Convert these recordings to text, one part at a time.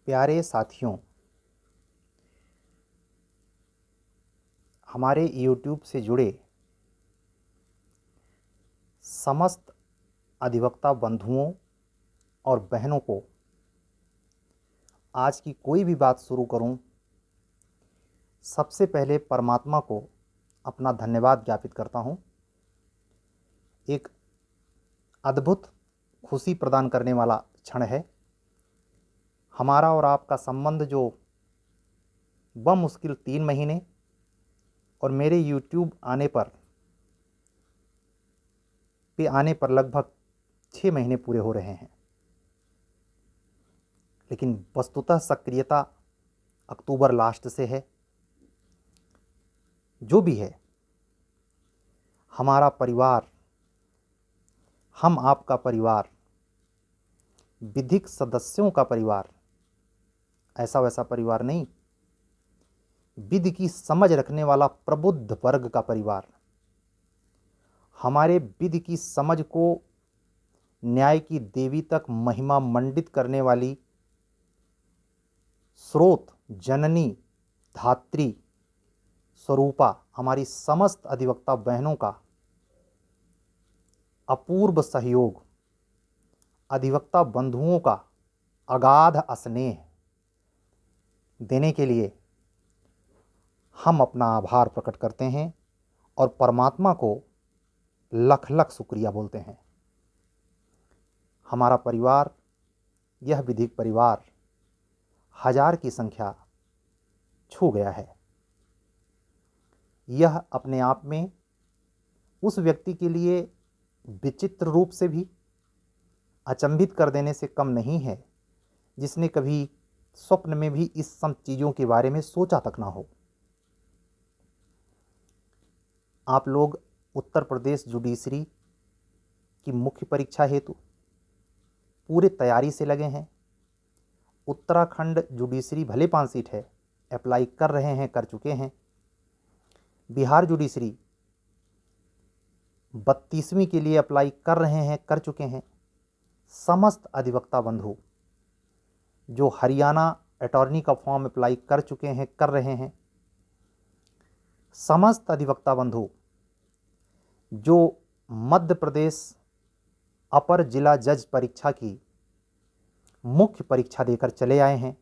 प्यारे साथियों, हमारे YouTube से जुड़े समस्त अधिवक्ता बंधुओं और बहनों को आज की कोई भी बात शुरू करूं, सबसे पहले परमात्मा को अपना धन्यवाद ज्ञापित करता हूं। एक अद्भुत खुशी प्रदान करने वाला क्षण है। हमारा और आपका संबंध जो बमुश्किल 3 महीने और मेरे YouTube आने पर लगभग 6 महीने पूरे हो रहे हैं, लेकिन वस्तुतः सक्रियता अक्टूबर लास्ट से है। जो भी है, हमारा परिवार, हम आपका परिवार, विधिक सदस्यों का परिवार, ऐसा वैसा परिवार नहीं, विधि की समझ रखने वाला प्रबुद्ध वर्ग का परिवार, हमारे विधि की समझ को न्याय की देवी तक महिमा मंडित करने वाली स्रोत जननी धात्री स्वरूपा हमारी समस्त अधिवक्ता बहनों का अपूर्व सहयोग, अधिवक्ता बंधुओं का अगाध स्नेह देने के लिए हम अपना आभार प्रकट करते हैं और परमात्मा को लख लख शुक्रिया बोलते हैं। हमारा परिवार, यह विधिक परिवार 1000 की संख्या छू गया है। यह अपने आप में उस व्यक्ति के लिए विचित्र रूप से भी अचंभित कर देने से कम नहीं है जिसने कभी स्वप्न में भी इस सब चीज़ों के बारे में सोचा तक ना हो। आप लोग उत्तर प्रदेश जुडिशरी की मुख्य परीक्षा हेतु पूरे तैयारी से लगे हैं। उत्तराखंड जुडिशरी भले 5 सीट है, अप्लाई कर रहे हैं, कर चुके हैं। बिहार जुडिशरी 32वीं के लिए अप्लाई कर रहे हैं, कर चुके हैं। समस्त अधिवक्ता बंधु जो हरियाणा अटॉर्नी का फॉर्म अप्लाई कर चुके हैं, कर रहे हैं। समस्त अधिवक्ता बंधु जो मध्य प्रदेश अपर जिला जज परीक्षा की मुख्य परीक्षा देकर चले आए हैं।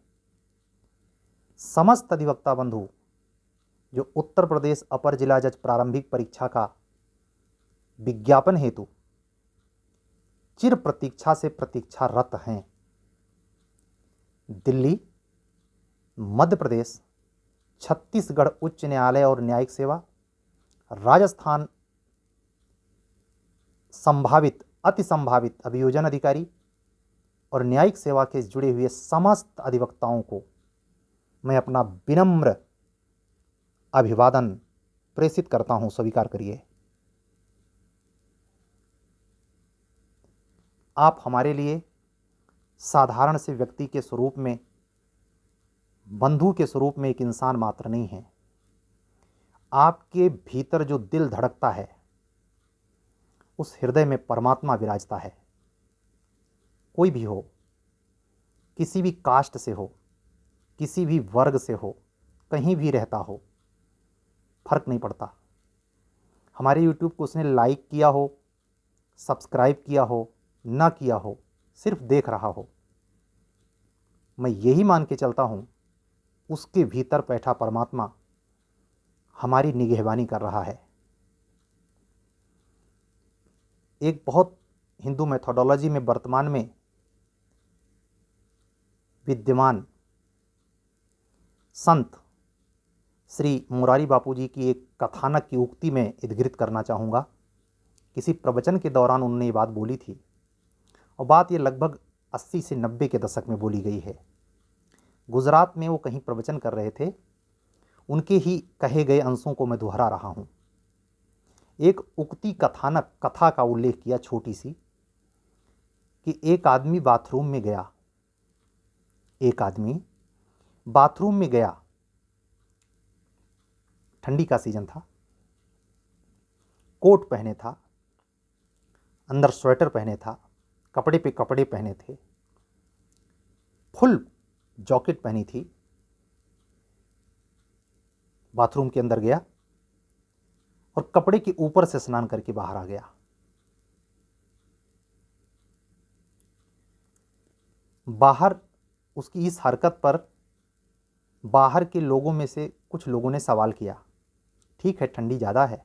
समस्त अधिवक्ता बंधु जो उत्तर प्रदेश अपर जिला जज प्रारंभिक परीक्षा का विज्ञापन हेतु चिर प्रतीक्षा से प्रतीक्षारत हैं। दिल्ली, मध्य प्रदेश, छत्तीसगढ़ उच्च न्यायालय और न्यायिक सेवा, राजस्थान संभावित अति संभावित अभियोजन अधिकारी और न्यायिक सेवा के जुड़े हुए समस्त अधिवक्ताओं को मैं अपना विनम्र अभिवादन प्रेषित करता हूं। स्वीकार करिए। आप हमारे लिए साधारण से व्यक्ति के स्वरूप में, बंधु के स्वरूप में एक इंसान मात्र नहीं है। आपके भीतर जो दिल धड़कता है, उस हृदय में परमात्मा विराजता है। कोई भी हो, किसी भी कास्ट से हो, किसी भी वर्ग से हो, कहीं भी रहता हो, फर्क नहीं पड़ता। हमारे YouTube को उसने लाइक किया हो, सब्सक्राइब किया हो, ना किया हो, सिर्फ देख रहा हो, मैं यही मान के चलता हूं उसके भीतर बैठा परमात्मा हमारी निगहबानी कर रहा है। एक बहुत हिंदू मेथोडोलॉजी में वर्तमान में विद्यमान संत श्री मुरारी बापू जी की एक कथानक की उक्ति में उद्धृत करना चाहूँगा। किसी प्रवचन के दौरान उन्होंने ये बात बोली थी और बात ये लगभग 80 से 90 के दशक में बोली गई है। गुजरात में वो कहीं प्रवचन कर रहे थे, उनके ही कहे गए अंशों को मैं दोहरा रहा हूँ। एक उक्ति कथा का उल्लेख किया छोटी सी, कि एक आदमी बाथरूम में गया। एक आदमी बाथरूम में गया, ठंडी का सीजन था, कोट पहने था, अंदर स्वेटर पहने था, कपड़े पे कपड़े पहने थे, फुल जॉकेट पहनी थी, बाथरूम के अंदर गया और कपड़े के ऊपर से स्नान करके बाहर आ गया। बाहर उसकी इस हरकत पर बाहर के लोगों में से कुछ लोगों ने सवाल किया, ठीक है ठंडी ज़्यादा है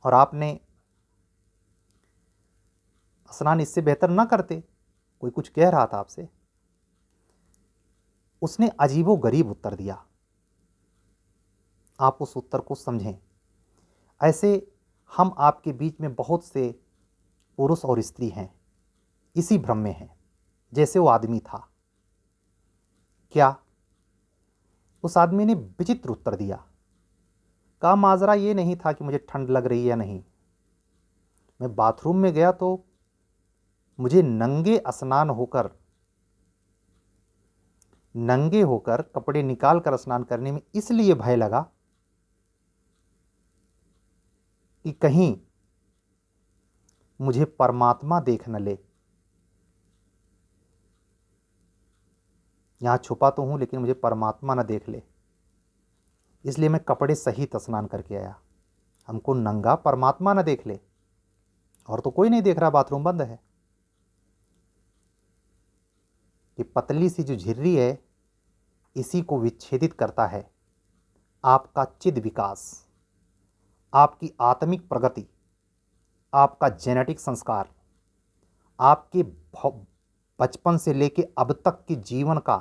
और आपने स्नान इससे बेहतर ना करते, कोई कुछ कह रहा था आपसे। उसने अजीबोगरीब उत्तर दिया। आप उस उत्तर को समझें। ऐसे हम आपके बीच में बहुत से पुरुष और स्त्री हैं, इसी भ्रम में हैं जैसे वो आदमी था। क्या? उस आदमी ने विचित्र उत्तर दिया। कहा माजरा ये नहीं था कि मुझे ठंड लग रही है या नहीं, मैं बाथरूम में गया तो मुझे नंगे होकर कपड़े निकाल कर स्नान करने में इसलिए भय लगा कि कहीं मुझे परमात्मा देख न ले। यहां छुपा तो हूं लेकिन मुझे परमात्मा न देख ले, इसलिए मैं कपड़े सहित स्नान करके आया। हमको नंगा परमात्मा न देख ले, और तो कोई नहीं देख रहा, बाथरूम बंद है। ये पतली सी जो झिर्री है, इसी को विच्छेदित करता है आपका चिद विकास, आपकी आत्मिक प्रगति, आपका जेनेटिक संस्कार, आपके बचपन से लेके अब तक के जीवन का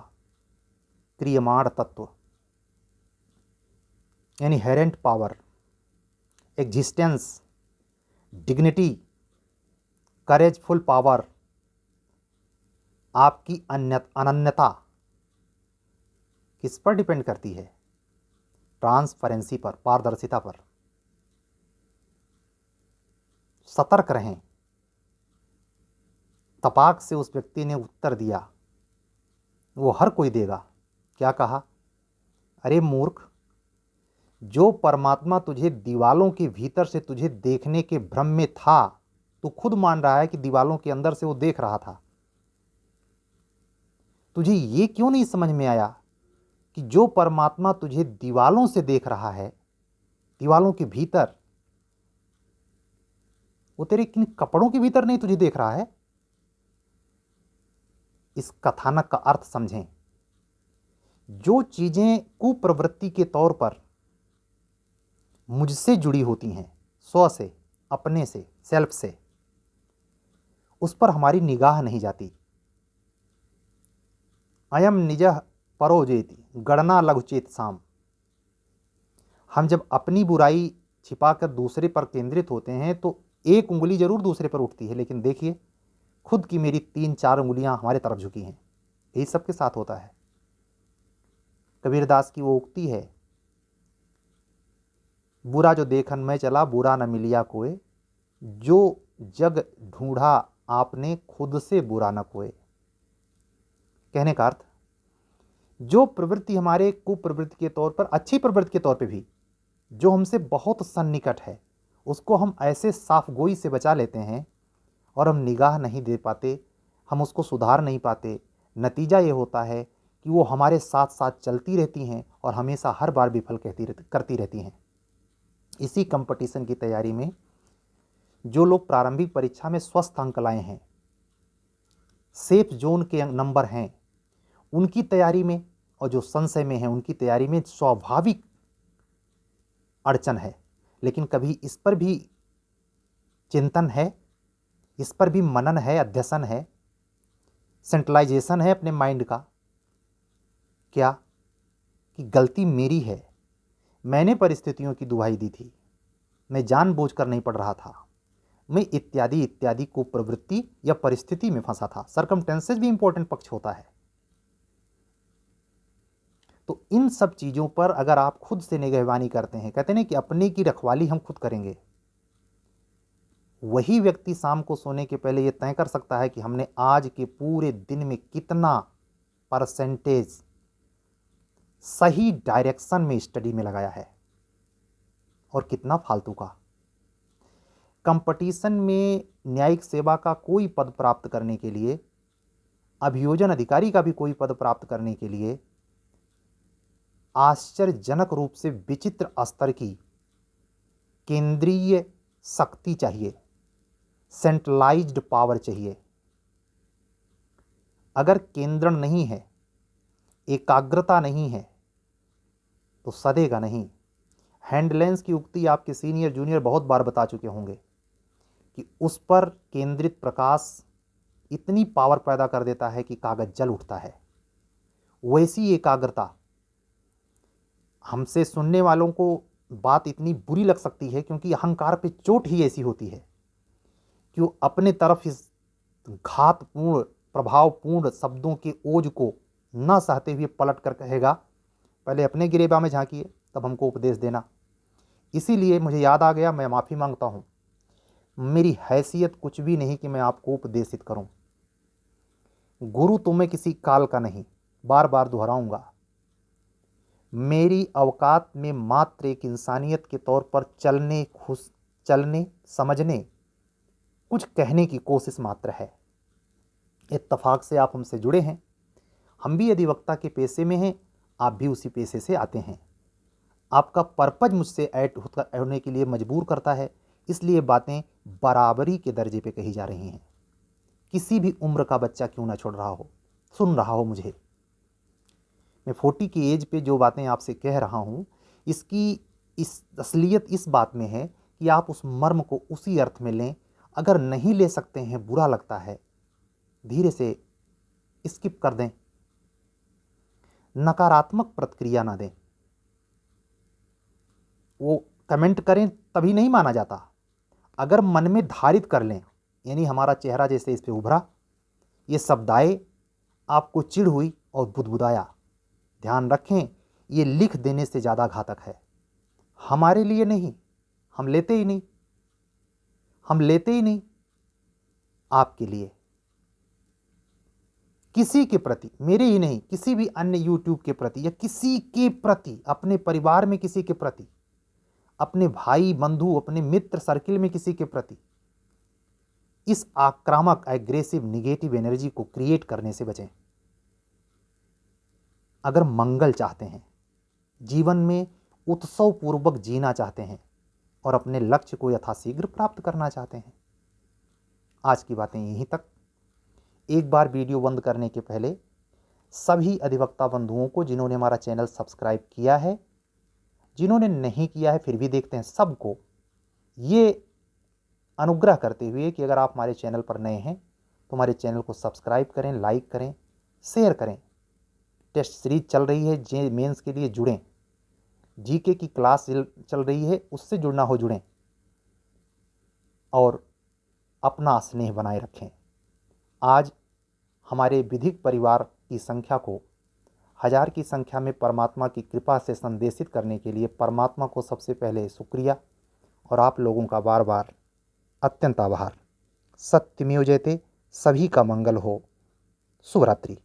क्रियमाण तत्व, यानी हेरेंट पावर, एग्जिस्टेंस, डिग्निटी, करेजफुल पावर, आपकी अनन्यता किस पर डिपेंड करती है? ट्रांसपेरेंसी पर, पारदर्शिता पर। सतर्क रहें। तपाक से उस व्यक्ति ने उत्तर दिया, वो हर कोई देगा। क्या कहा? अरे मूर्ख, जो परमात्मा तुझे दीवालों के भीतर से तुझे देखने के भ्रम में था, तू खुद मान रहा है कि दीवालों के अंदर से वो देख रहा था। तुझे ये क्यों नहीं समझ में आया कि जो परमात्मा तुझे दीवालों से देख रहा है, दीवालों के भीतर, वो तेरे किन कपड़ों के भीतर नहीं तुझे देख रहा है? इस कथानक का अर्थ समझें। जो चीजें कुप्रवृत्ति के तौर पर मुझसे जुड़ी होती हैं, स्व से, अपने से, सेल्फ से, उस पर हमारी निगाह नहीं जाती। अयम निजः परो जेति गणना लघुचेत साम। हम जब अपनी बुराई छिपाकर दूसरे पर केंद्रित होते हैं तो एक उंगली जरूर दूसरे पर उठती है, लेकिन देखिए खुद की मेरी 3-4 उंगलियां हमारे तरफ झुकी हैं। यही सबके साथ होता है। कबीरदास की वो उक्ति है, बुरा जो देखन मैं चला बुरा न मिलिया कोय, जो जग ढूंढा आपने खुद से बुरा न कोय। कहने का अर्थ, जो प्रवृत्ति हमारे कुप्रवृत्ति के तौर पर, अच्छी प्रवृत्ति के तौर पे भी जो हमसे बहुत सन्निकट है, उसको हम ऐसे साफ गोई से बचा लेते हैं और हम निगाह नहीं दे पाते, हम उसको सुधार नहीं पाते। नतीजा ये होता है कि वो हमारे साथ साथ चलती रहती हैं और हमेशा हर बार विफल करती रहती हैं। इसी कंपटीशन की तैयारी में जो लोग प्रारंभिक परीक्षा में स्वस्थ अंक लाए हैं, सेफ जोन के नंबर हैं, उनकी तैयारी में, और जो संशय में है उनकी तैयारी में स्वाभाविक अड़चन है। लेकिन कभी इस पर भी चिंतन है, इस पर भी मनन है, अध्ययन है, सेंट्रलाइजेशन है अपने माइंड का। क्या? कि गलती मेरी है, मैंने परिस्थितियों की दुहाई दी थी, मैं जानबूझकर नहीं पढ़ रहा था, मैं इत्यादि इत्यादि को प्रवृत्ति या परिस्थिति में फंसा था। सर्कमटेंसेस भी इंपॉर्टेंट पक्ष होता है। तो इन सब चीजों पर अगर आप खुद से निगहबानी करते हैं, कहते हैं कि अपने की रखवाली हम खुद करेंगे, वही व्यक्ति शाम को सोने के पहले यह तय कर सकता है कि हमने आज के पूरे दिन में कितना परसेंटेज सही डायरेक्शन में स्टडी में लगाया है और कितना फालतू का। कंपटीशन में न्यायिक सेवा का कोई पद प्राप्त करने के लिए अभियोजन अधिकारी का भी कोई पद प्राप्त करने के लिए आश्चर्यजनक रूप से विचित्र स्तर की केंद्रीय शक्ति चाहिए, सेंट्रलाइज्ड पावर चाहिए। अगर केंद्रण नहीं है, एकाग्रता नहीं है, तो सदेगा नहीं। हैंडलेंस की उक्ति आपके सीनियर जूनियर बहुत बार बता चुके होंगे कि उस पर केंद्रित प्रकाश इतनी पावर पैदा कर देता है कि कागज जल उठता है। वैसी एकाग्रता, हमसे सुनने वालों को बात इतनी बुरी लग सकती है क्योंकि अहंकार पे चोट ही ऐसी होती है कि वो अपने तरफ इस घातपूर्ण प्रभावपूर्ण शब्दों के ओज को न सहते हुए पलट कर कहेगा, पहले अपने गिरेबा में झांकिए तब हमको उपदेश देना। इसीलिए मुझे याद आ गया, मैं माफ़ी मांगता हूँ। मेरी हैसियत कुछ भी नहीं कि मैं आपको उपदेशित करूँ। गुरु तो मैं किसी काल का नहीं, बार बार दोहराऊंगा। मेरी औकात में मात्र एक इंसानियत के तौर पर चलने समझने कुछ कहने की कोशिश मात्र है। इत्तफाक से आप हमसे जुड़े हैं, हम भी अधिवक्ता के पेशे में हैं, आप भी उसी पेशे से आते हैं। आपका पर्पज मुझसे ऐड होने के लिए मजबूर करता है, इसलिए बातें बराबरी के दर्जे पे कही जा रही हैं। किसी भी उम्र का बच्चा क्यों ना छोड़ रहा हो, सुन रहा हो मुझे। मैं 40 की एज पे जो बातें आपसे कह रहा हूँ, इसकी असलियत इस बात में है कि आप उस मर्म को उसी अर्थ में लें। अगर नहीं ले सकते हैं, बुरा लगता है, धीरे से स्किप कर दें, नकारात्मक प्रतिक्रिया ना दें। वो कमेंट करें तभी नहीं माना जाता। अगर मन में धारित कर लें, यानी हमारा चेहरा जैसे इस पे उभरा, ये शब्द आए, आपको चिढ़ हुई और बुदबुदाया, ध्यान रखें, ये लिख देने से ज़्यादा घातक है। हमारे लिए नहीं, हम लेते ही नहीं, हम लेते ही नहीं। आपके लिए, किसी के प्रति, मेरे ही नहीं, किसी भी अन्य यूट्यूब के प्रति या किसी के प्रति, अपने परिवार में किसी के प्रति, अपने भाई बंधु, अपने मित्र सर्किल में किसी के प्रति इस आक्रामक एग्रेसिव निगेटिव एनर्जी को क्रिएट करने से बचें। अगर मंगल चाहते हैं, जीवन में उत्सव पूर्वक जीना चाहते हैं और अपने लक्ष्य को यथाशीघ्र प्राप्त करना चाहते हैं। आज की बातें यहीं तक। एक बार वीडियो बंद करने के पहले सभी अधिवक्ता बंधुओं को, जिन्होंने हमारा चैनल सब्सक्राइब किया है, जिन्होंने नहीं किया है फिर भी देखते हैं, सबको ये अनुग्रह करते हुए कि अगर आप हमारे चैनल पर नए हैं तो हमारे चैनल को सब्सक्राइब करें, लाइक करें, शेयर करें। टेस्ट सीरीज चल रही है, जे मेंस के लिए जुड़ें। जीके की क्लास चल रही है, उससे जुड़ना हो जुड़ें और अपना स्नेह बनाए रखें। आज हमारे विधिक परिवार की संख्या को 1000 की संख्या में परमात्मा की कृपा से संदेशित करने के लिए परमात्मा को सबसे पहले शुक्रिया और आप लोगों का बार बार अत्यंत आभार। सत्यमेव जयते। सभी का मंगल हो। शुभ रात्रि।